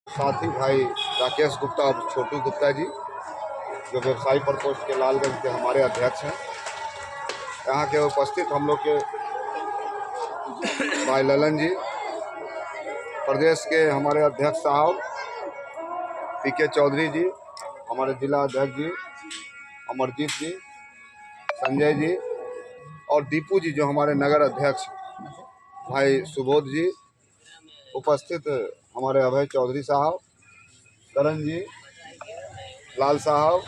साथी भाई राकेश गुप्ता और छोटू गुप्ता जी, जो व्यवसायी प्रकोष्ठ के लालगंज के हमारे अध्यक्ष हैं। यहाँ के उपस्थित हम लोग के भाई ललन जी, प्रदेश के हमारे अध्यक्ष साहब पीके चौधरी जी, हमारे जिला अध्यक्ष जी अमरजीत जी, संजय जी और दीपू जी जो हमारे नगर अध्यक्ष भाई सुबोध जी, उपस्थित हमारे अभय चौधरी साहब, करण जी, लाल साहब,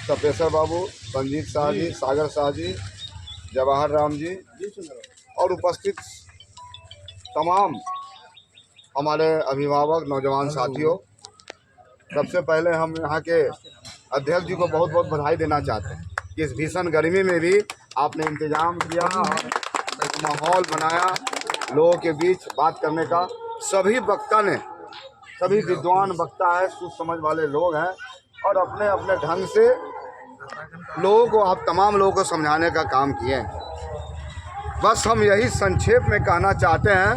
सपेश्वर बाबू, संजीत शाह जी, सागर शाह जी, जवाहर राम जी और उपस्थित तमाम हमारे अभिभावक नौजवान साथियों, सबसे पहले हम यहाँ के अध्यक्ष जी को बहुत बहुत बधाई देना चाहते हैं कि इस भीषण गर्मी में भी आपने इंतजाम किया और एक माहौल बनाया लोगों के बीच बात करने का। सभी वक्ता ने, सभी विद्वान वक्ता है, सोच समझ वाले लोग हैं और अपने अपने ढंग से लोगों को, आप तमाम लोगों को समझाने का काम किए हैं। बस हम यही संक्षेप में कहना चाहते हैं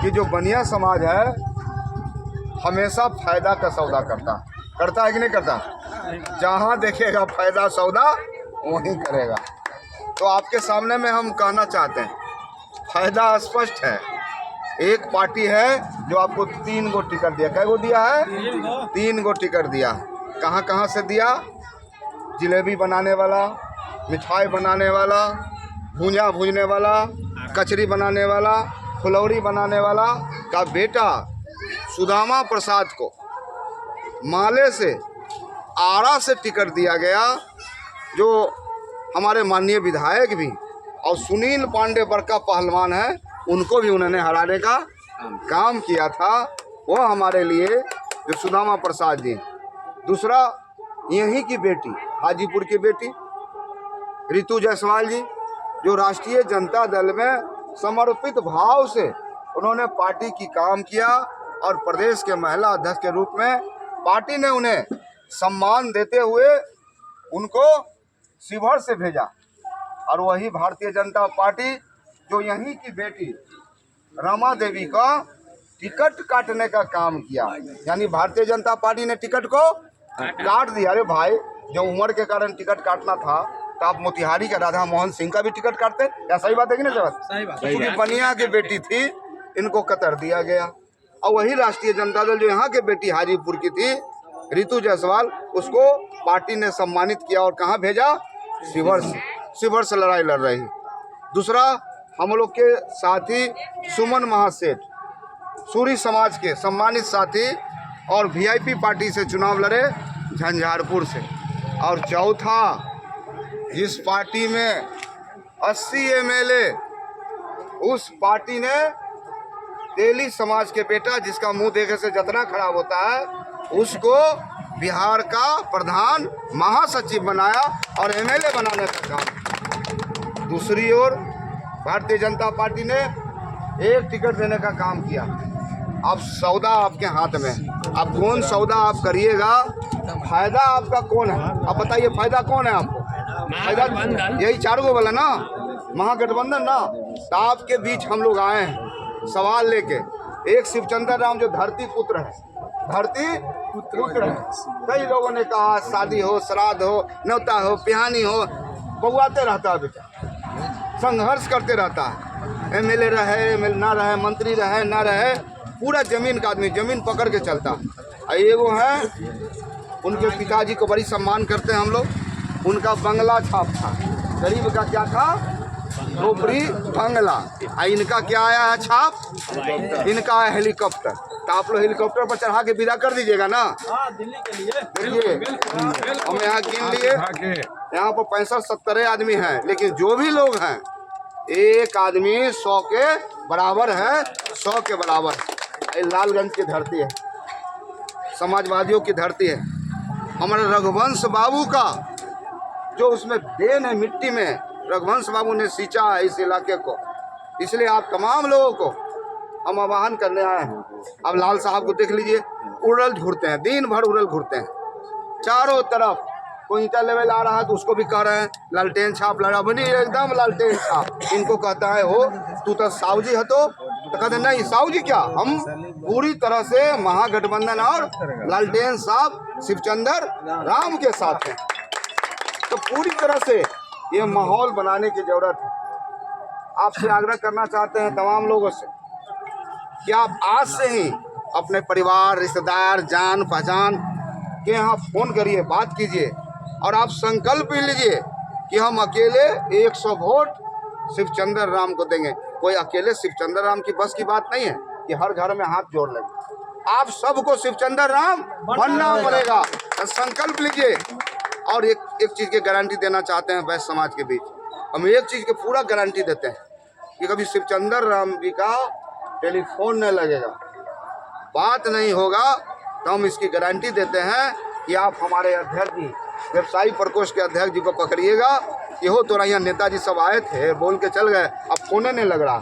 कि जो बनिया समाज है हमेशा फायदा का सौदा करता है कि नहीं करता? जहाँ देखेगा फायदा सौदा वहीं करेगा। तो आपके सामने में हम कहना चाहते हैं, फायदा स्पष्ट है। एक पार्टी है जो आपको 3 गो टिकट दिया। कै गो दिया है? 3 गो टिकट दिया। कहाँ कहाँ से दिया? जलेबी बनाने वाला, मिठाई बनाने वाला, भुंजा भूनने वाला, कचरी बनाने वाला, फुलौरी बनाने वाला का बेटा सुदामा प्रसाद को माले से, आरा से टिकट दिया गया। जो हमारे माननीय विधायक भी और सुनील पांडे बड़का पहलवान है, उनको भी उन्होंने हराने का काम किया था। वो हमारे लिए जो सुदामा प्रसाद जी। दूसरा, यहीं की बेटी, हाजीपुर की बेटी रितु जायसवाल जी, जो राष्ट्रीय जनता दल में समर्पित भाव से उन्होंने पार्टी की काम किया और प्रदेश के महिला अध्यक्ष के रूप में पार्टी ने उन्हें सम्मान देते हुए उनको शिवहर से भेजा। और वही भारतीय जनता पार्टी जो यहीं की बेटी रमा देवी का टिकट काटने का काम किया, यानी भारतीय जनता पार्टी ने टिकट को काट दिया। अरे भाई, जो उम्र के कारण टिकट काटना था तो आप मोतिहारी के राधा मोहन सिंह का भी टिकट काटते। क्या सही बात है कि नहीं? सही बात। क्योंकि बनिया की बेटी थी, इनको कतर दिया गया। और वही राष्ट्रीय जनता दल जो यहाँ के बेटी हाजीपुर की थी रितु जायसवाल, उसको पार्टी ने सम्मानित किया और कहाँ भेजा? शिवहर से लड़ाई लड़ रही। दूसरा, हम लोग के साथी सुमन महासेठ, सूरी समाज के सम्मानित साथी और वीआईपी पार्टी से चुनाव लड़े झंझारपुर से। और चौथा, जिस पार्टी में 80 एमएलए, उस पार्टी ने तेली समाज के बेटा, जिसका मुंह देखे से जतना खराब होता है, उसको बिहार का प्रधान महासचिव बनाया और एमएलए बनाने का काम। दूसरी ओर भारतीय जनता पार्टी ने एक टिकट देने का काम किया। अब सौदा आपके हाथ में, अब कौन सौदा आप करिएगा, फायदा आपका कौन है? अब बताइए, फायदा कौन है आपको? फायदा यही 4 गो वाला ना, महागठबंधन ना। तो आपके बीच हम लोग आए हैं सवाल लेके। एक शिवचंद्र राम जो धरती पुत्र है, धरती पुत्र है। कई लोगों ने कहा शादी हो, श्राद्ध हो, न्योता हो, पिहानी हो, बउआते रहता है बेटा, संघर्ष करते रहता है। एमएलए रहे, एमएलए ना रहे, मंत्री रहे ना रहे, पूरा जमीन का आदमी, जमीन पकड़ के चलता। एगो है, उनके पिताजी को बड़ी सम्मान करते हैं हम लोग। उनका बंगला छाप था, गरीब का क्या था? झोपड़ी बंगला। इनका क्या आया है छाप? इनका है हेलीकॉप्टर। तो आप लोग हेलीकॉप्टर पर चढ़ा के विदा कर दीजिएगा ना? दिल्ली के लिए। देखिए, हम यहाँ गिन लिए, यहाँ पर 65-70 आदमी हैं, लेकिन जो भी लोग हैं, एक आदमी 100 के बराबर है, 100 के बराबर। ये लालगंज की धरती है, समाजवादियों की धरती है। हमारे रघुवंश बाबू का जो उसमें देन है, मिट्टी में रघुवंश बाबू ने सींचा है इस इलाके को। इसलिए आप तमाम लोगों को हम आह्वान करने आए हैं। अब लाल साहब को देख लीजिए, उड़ल घूरते हैं, दिन भर उड़ल घूरते हैं चारों तरफ। कोई ईंटा लेवल आ रहा है तो उसको भी कह रहे हैं लालटेन छाप लड़ा बनी, एकदम लालटेन छाप। इनको कहता है, हो तू तो सावजी है तो तो कहते नहीं साहू जी, क्या हम पूरी तरह से महागठबंधन और लालटेन साहब शिवचंद्र राम के साथ हैं। तो पूरी तरह से ये माहौल बनाने की जरूरत है। आपसे आग्रह करना चाहते हैं तमाम लोगों से कि आप आज से ही अपने परिवार, रिश्तेदार, जान पहचान के यहाँ फ़ोन करिए, बात कीजिए और आप संकल्प भी लीजिए कि हम अकेले 100 वोट शिवचंद्र राम को देंगे। कोई अकेले शिवचंद्र राम की बस की बात नहीं है कि हर घर में हाथ जोड़ लेंगे। आप सबको शिवचंद्र राम बनना पड़ेगा। संकल्प लीजिए। और एक चीज़ की गारंटी देना चाहते हैं वैश्य समाज के बीच, हम एक चीज़ की पूरा गारंटी देते हैं कि कभी शिवचंद्र राम जी का टेलीफोन नहीं लगेगा, बात नहीं होगा। तो हम इसकी गारंटी देते हैं कि आप हमारे अध्यक्ष जी, व्यवसायी प्रकोष्ठ के अध्यक्ष जी को पकड़िएगा कि हो तो यहाँ नेताजी सब आए थे, बोल के चल गए, अब फोन नहीं लग रहा।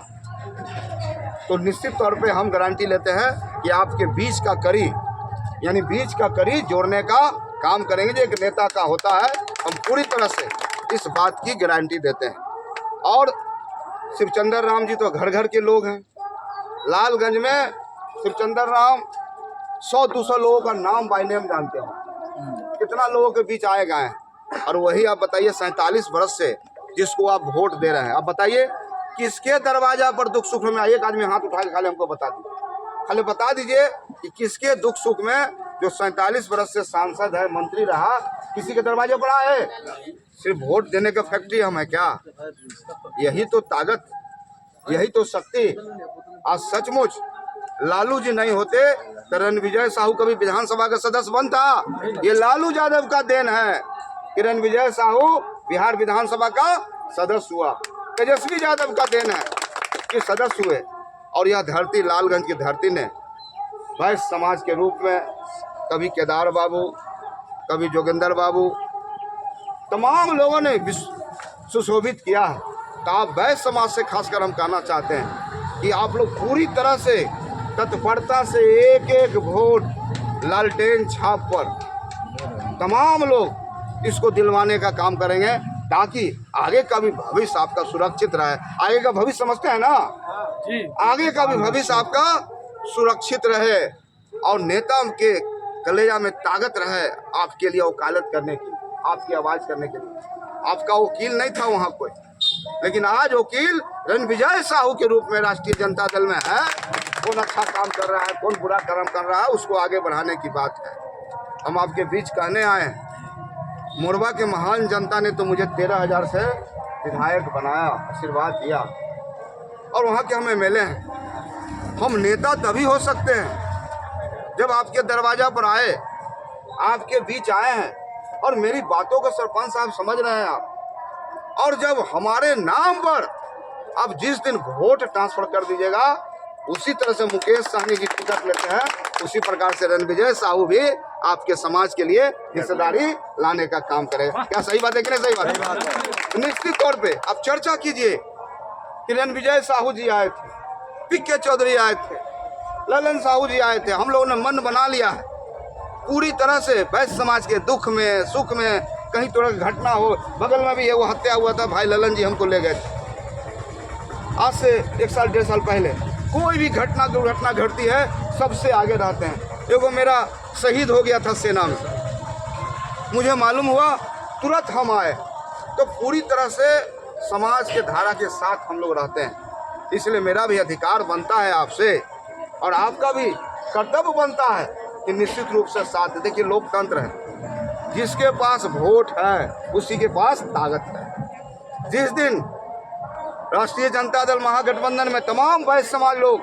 तो निश्चित तौर पे हम गारंटी लेते हैं कि आपके बीच का कड़ी, यानी बीच का कड़ी जोड़ने का काम करेंगे जो एक नेता का होता है। हम पूरी तरह से इस बात की गारंटी देते हैं। और शिवचंद्र राम जी तो घर घर के लोग हैं। लालगंज में शिवचंद्र राम 100-200 लोगों का नाम बाय नेम जानते हो, कितना लोगों के बीच आए गए हैं। और वही आप बताइए 47 वर्ष से जिसको आप वोट दे रहे हैं, आप बताइए किसके दरवाजा पर दुख सुख में, एक आदमी हाथ उठा के खाली हमको बता दीजिए, खाली बता दीजिए कि किसके दुख सुख में जो 47 वर्ष से सांसद है, मंत्री रहा, किसी के दरवाजे पर आए। सिर्फ वोट देने का फैक्ट्री हम है क्या? यही तो ताकत, यही तो शक्ति। आज सचमुच लालू जी नहीं होते तो रणविजय साहू कभी विधानसभा का सदस्य बनता। ये लालू यादव का देन है कि रणविजय साहू बिहार विधानसभा का सदस्य हुआ। तेजस्वी यादव का देन है कि सदस्य हुए। और यह धरती, लालगंज की धरती ने वैश्य समाज के रूप में कभी केदार बाबू, कभी जोगिंदर बाबू, तमाम लोगों ने सुशोभित किया है। तो आप वैश्य समाज से खासकर हम कहना चाहते हैं कि आप लोग पूरी तरह से तत्परता से एक एक वोट लालटेन छाप पर तमाम लोग इसको दिलवाने का काम करेंगे ताकि आगे का भी भविष्य आपका सुरक्षित रहे। आगे का भविष्य समझते हैं ना जी, आगे का भी भविष्य आपका सुरक्षित रहे और नेता के कलेजा में ताकत रहे आपके लिए वकालत करने की, आपकी आवाज़ करने के लिए। आपका वकील नहीं था वहाँ कोई, लेकिन आज वकील रणविजय साहू के रूप में राष्ट्रीय जनता दल में है। कौन अच्छा काम कर रहा है, कौन बुरा कर्म कर रहा है, उसको आगे बढ़ाने की बात है। हम आपके बीच कहने आए हैं, मोरबा के महान जनता ने तो मुझे 13,000 से विधायक बनाया, आशीर्वाद दिया, और वहाँ के हम एमएलए हैं। हम नेता तभी हो सकते हैं जब आपके दरवाजा पर आए, आपके बीच आए हैं और मेरी बातों को सरपंच साहब समझ रहे हैं आप। और जब हमारे नाम पर आप जिस दिन वोट ट्रांसफर कर दीजिएगा, उसी तरह से मुकेश सहनी की टिकट लेते हैं, उसी प्रकार से रणविजय साहू भी आपके समाज के लिए हिस्सेदारी लाने का काम करेगा। क्या सही बात है कि नहीं? सही बात है। निश्चित तौर पे आप चर्चा कीजिए कि रणविजय साहू जी आए थे, पीके चौधरी आए थे, ललन साहू जी आए थे। हम लोगों ने मन बना लिया है पूरी तरह से वैश्य समाज के दुख में, सुख में, कहीं थोड़ा घटना हो। बगल में भी वो हत्या हुआ था, भाई ललन जी हमको ले गए थे आज से 1 साल 1.5 साल पहले। कोई भी घटना दुर्घटना घटती है, सबसे आगे रहते हैं। एगो मेरा शहीद हो गया था सेना में, मुझे मालूम हुआ, तुरंत हम आए। तो पूरी तरह से समाज के धारा के साथ हम लोग रहते हैं। इसलिए मेरा भी अधिकार बनता है आपसे, और आपका भी कर्तव्य बनता है कि निश्चित रूप से साथ। देखिए लोकतंत्र है, जिसके पास वोट है उसी के पास ताकत है। जिस दिन राष्ट्रीय जनता दल महागठबंधन में तमाम वैश्य समाज लोग,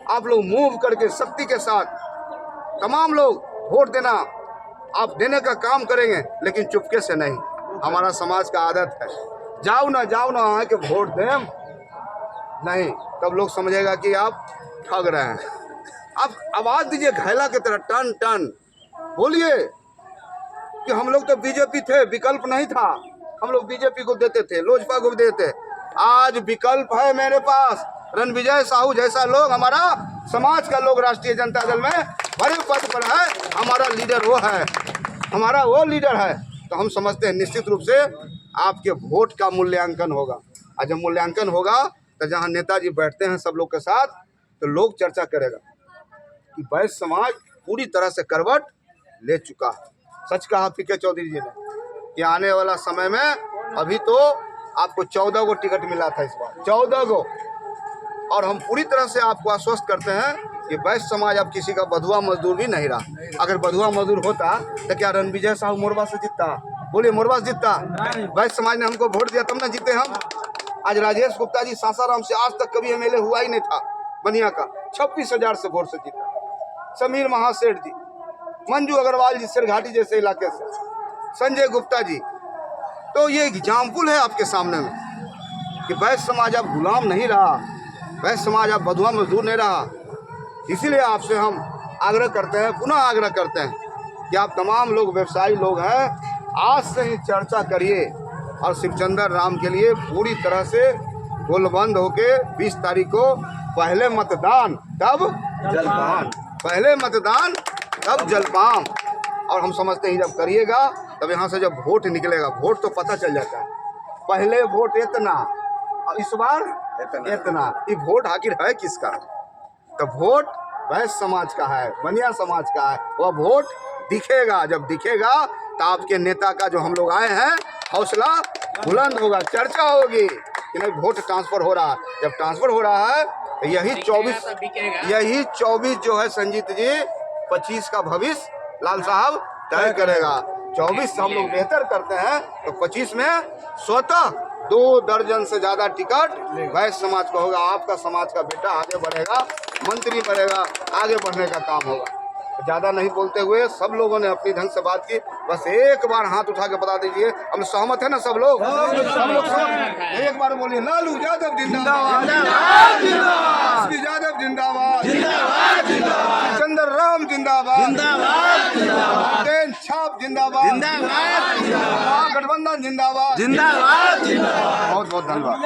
आप लोग मूव करके शक्ति के साथ तमाम लोग वोट देना, आप देने का काम करेंगे, लेकिन चुपके से नहीं। हमारा समाज का आदत है जाओ ना आए कि वोट दें नहीं, तब लोग समझेगा कि आप ठग रहे हैं। आप आवाज़ दीजिए घैला की तरह, टन टन बोलिए कि हम लोग तो बीजेपी थे, विकल्प नहीं था, हम लोग बीजेपी को देते थे, लोजपा को भी देते। आज विकल्प है मेरे पास, रणविजय साहू जैसा लोग, हमारा समाज का लोग राष्ट्रीय जनता दल में बड़े पद पर है। हमारा लीडर वो है, हमारा वो लीडर है। तो हम समझते हैं निश्चित रूप से आपके वोट का मूल्यांकन होगा, और जब मूल्यांकन होगा तो जहाँ नेताजी बैठते हैं सब लोग के साथ, तो लोग चर्चा करेगा कि वैश्य समाज पूरी तरह से करवट ले चुका है। सच कहा पीके चौधरी जी ने कि आने वाला समय में, अभी तो आपको 14 गो टिकट मिला था इस बार, 14 गो, और हम पूरी तरह से आपको आश्वस्त करते हैं कि वैश्य समाज अब किसी का बधुआ मजदूर भी नहीं रहा। अगर बधुआ मजदूर होता तो क्या रणविजय साहू मोरबा से जीतता? बोलिए, मोरबा से जीतता? वैश्य समाज ने हमको वोट दिया तब ना जीते हम। आज राजेश गुप्ता जी सासाराम से आज तक कभी एमएलए हुआ ही नहीं था बनिया का, 26,000 से वोट से जीता। समीर महासेठ जी, मंजू अग्रवाल जी सिरघाटी जैसे इलाके से, संजय गुप्ता जी। तो ये एग्जाम्पल है आपके सामने में कि वैश्य समाज अब गुलाम नहीं रहा, वैश्य समाज अब बधुआ मजदूर नहीं रहा। इसीलिए आपसे हम आग्रह करते हैं, पुनः आग्रह करते हैं कि आप तमाम लोग व्यवसायी लोग हैं, आज से ही चर्चा करिए और शिवचंद्र राम के लिए पूरी तरह से गोलबंद होके 20 तारीख को पहले मतदान तब जलपान, पहले मतदान तब जलपान। और हम समझते हैं जब करिएगा तब यहाँ से जब वोट निकलेगा, वोट तो पता चल जाता है। पहले वोट इतना और इस बार इतना, ये वोट आखिर है किसका? तो वोट वैश्य समाज का है, बनिया समाज का है। वह वोट दिखेगा, जब दिखेगा तो आपके नेता का जो हम लोग आए हैं हौसला बुलंद होगा, चर्चा होगी कि नहीं वोट ट्रांसफर हो रहा है। जब ट्रांसफर हो रहा है तो यही 24 जो है संजीत जी, 25 का भविष्य लाल साहब तय करेगा। 24 हम लोग बेहतर करते हैं तो 25 में स्वतः 2 दर्जन से ज्यादा टिकट वैश्य समाज का होगा। आपका समाज का बेटा आगे बढ़ेगा, मंत्री बनेगा, आगे बढ़ने का काम होगा। ज़्यादा नहीं बोलते हुए सब लोगों ने अपनी ढंग से बात की, बस एक बार हाथ उठा के बता दीजिए हम सहमत है ना? सब लोग सहमत। एक बार बोलिए, लालू यादव जिंदाबाद, यादव जिंदाबाद, चंद्र राम जिंदाबाद, छाप जिंदाबाद, गठबंधन जिंदाबाद, बहुत बहुत धन्यवाद।